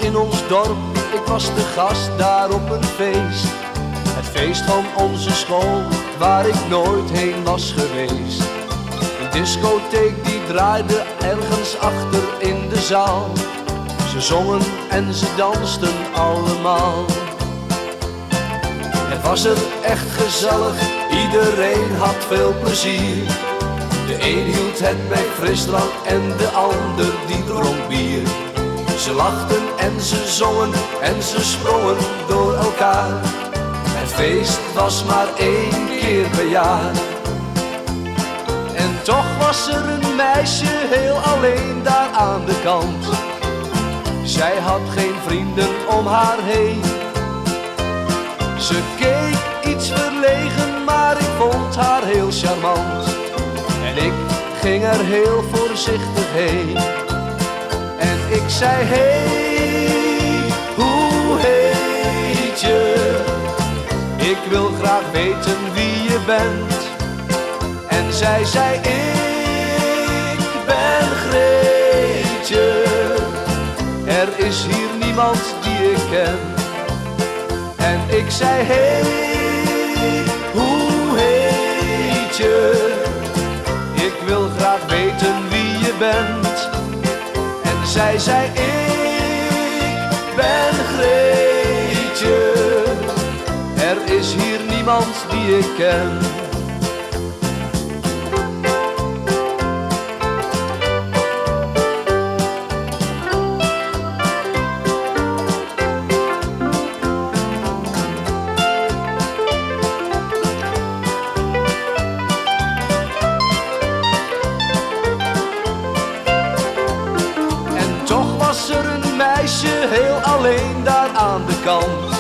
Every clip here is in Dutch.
in ons dorp, ik was de gast daar op een feest. Het feest van onze school, waar ik nooit heen was geweest. Een discotheek die draaide ergens achter in de zaal. Ze zongen en ze dansten allemaal. Het was er echt gezellig, iedereen had veel plezier. De een hield het bij frisdrank en de ander die dronk bier. Ze lachten en ze zongen en ze sprongen door elkaar. Het feest was maar 1 keer per jaar. En toch was er een meisje heel alleen daar aan de kant. Zij had geen vrienden om haar heen. Ze keek iets verlegen, maar ik vond haar heel charmant. En ik ging er heel voorzichtig heen. En ik zei, hey, hoe heet je? Ik wil graag weten wie je bent. En zij zei, ik ben Greetje. Er is hier niemand die ik ken. En ik zei, hey, hoe heet je? Ik wil graag weten wie je bent. En zij zei, ik ben Greetje. Er is hier niemand die ik ken. Was er een meisje heel alleen daar aan de kant.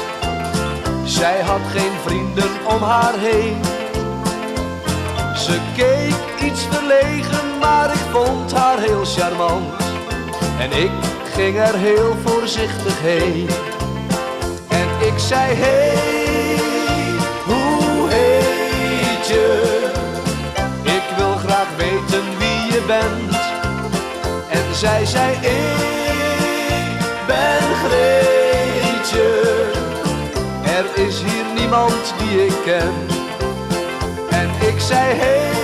Zij had geen vrienden om haar heen. Ze keek iets verlegen, maar ik vond haar heel charmant. En ik ging er heel voorzichtig heen. En ik zei, hey, hoe heet je? Ik wil graag weten wie je bent. En zij zei, ik ben Greetje. Er is hier niemand die ik ken. En ik zei, hey,